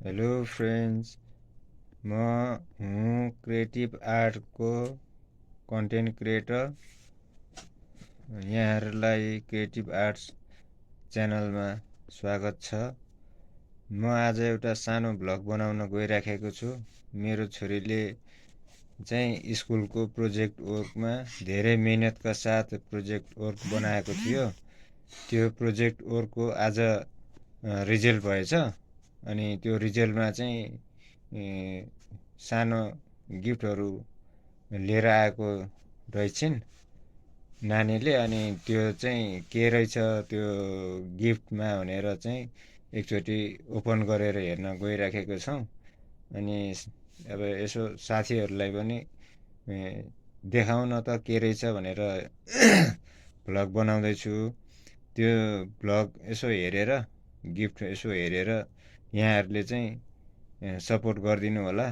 Hello friends, म हुँ creative आर्टको content creator. यहाँहरूलाई क्रिएटिभ आर्ट्स च्यानलमा स्वागत छ। म आज एउटा सानो भ्लग बनाउन गइराखेको छु। मेरो छोरीले चाहिँ स्कुलको प्रोजेक्ट वर्कमा धेरै मेहनतका साथ प्रोजेक्ट वर्क बनाएको थियो। त्यो प्रोजेक्ट वर्कको आज रिजल्ट भएछ। अनि त्यो रिजल्टमा चाहिँ सानो गिफ्टहरू लिएर आएको रहेछन् नानीले। अनि त्यो चाहिँ के रहेछ त्यो गिफ्टमा भनेर चाहिँ एकचोटि ओपन गरेर हेर्न गइराखेको छौँ। अनि अब यसो साथीहरूलाई पनि देखाउन त के रहेछ भनेर भ्लग बनाउँदैछु। त्यो भ्लग यसो हेरेर गिफ्ट यसो हेरेर यहाँहरूले चाहिँ सपोर्ट गरिदिनु होला,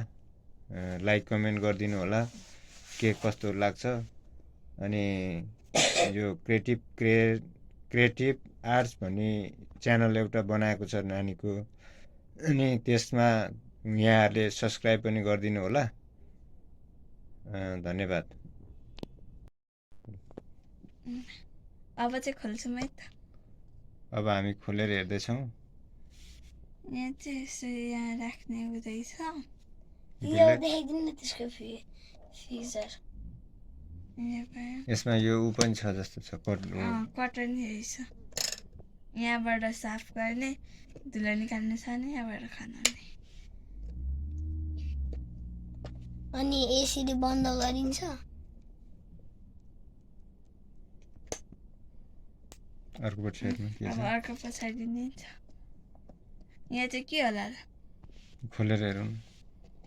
लाइक कमेन्ट गरिदिनु होला के कस्तो लाग्छ। अनि यो क्रिएटिभ आर्ट्स भन्ने च्यानल एउटा बनाएको छ नानीको। अनि त्यसमा यहाँहरूले सब्सक्राइब पनि गरिदिनु होला। धन्यवाद। अब चाहिँ खोल्छौँ है त। अब हामी खोलेर हेर्दैछौँ। यहाँ चाहिँ यसो यहाँ राख्ने हुँदैछ। यो देखाइदिनु न त्यसको फिचर। यसमा यो ऊ पनि छ जस्तो छ, कटन रहेछ। यहाँबाट साफ गर्ने, धुलो निकाल्ने छ नि यहाँबाट खानाले। अनि यसरी बन्द गरिन्छ। अर्को पछाडिमा के अब छ? अर्को पछाडि नै छ। यहाँ चाहिँ के होला र? खोलेर हेरौँ।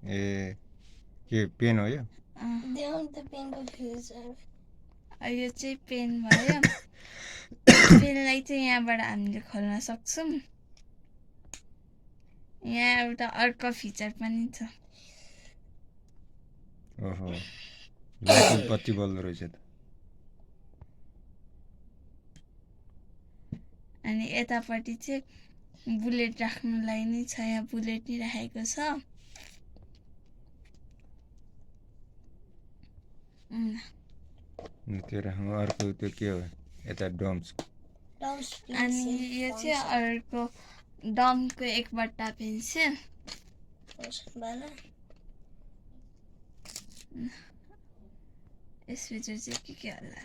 ए के पेन हो यो? देखाउनु त पेनको फिचर। यो चाहिँ पेन भयो। पेनलाई चाहिँ यहाँबाट हामीले खोल्न सक्छौँ। यहाँ एउटा अर्को फिचर पनि छ। ओहो, लाइटको बत्ती बल्दो रहेछ त। अनि यतापट्टि चाहिँ बुलेट राख्नुलाई नै छ। यहाँ बुलेट नै राखेको छ। त्यो राख्नु। अर्को त्यो के हो? यता डम्स। अनि यो चाहिँ अर्को डमको एक बट्टा पेन्सिल। यसभित्र चाहिँ के होला?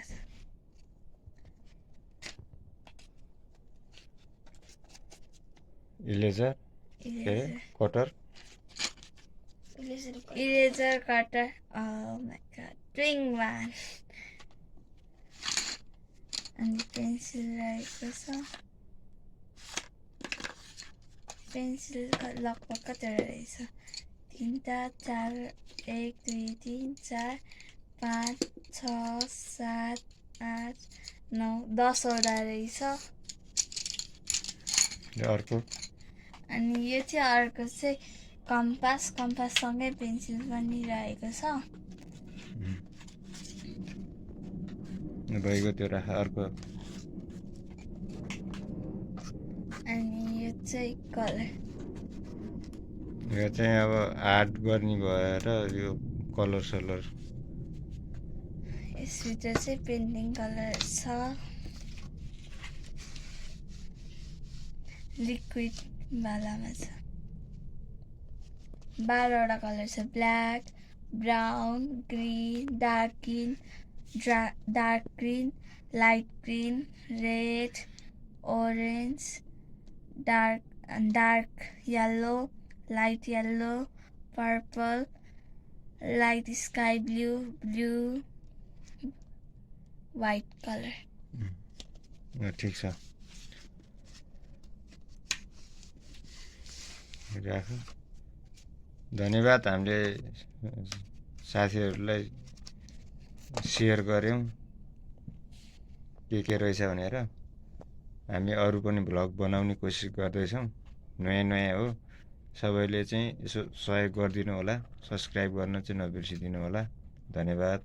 Eraser, cutter, eraser, cutter. Oh my god, ट्विङ वान। अनि पेन्सिल रहेको छ। पेन्सिलको लगभग कतिवटा रहेछ? 3टा, 4, 1, 2, 3, 4, 5, 6, 7, 8, 9, 10वटा रहेछ। अर्को। अनि यो चाहिँ अर्को चाहिँ कम्पाससँगै पेन्सिल पनि रहेको छ। भइगयो त्यो राख। अर्को। अनि यो चाहिँ कलर। यो चाहिँ अब आर्ट गर्ने भएर यो कलर सलर। यसभित्र चाहिँ पेन्टिङ कलर छ। लिक्विड वालामा छ। 12वटा कलर छ। Black, brown, green, dark green, light green, red, orange, dark yellow, light yellow, purple, light sky blue, white colour. ठिक छ, राख। धन्यवाद। हामीले साथीहरूलाई सेयर गऱ्यौँ के रहेछ भनेर। हामी अरू पनि भ्लग बनाउने कोसिस गर्दैछौँ। नयाँ हो। सबैले चाहिँ यसो सहयोग गरिदिनु होला। सब्सक्राइब गर्न चाहिँ नबिर्सिदिनु होला। धन्यवाद।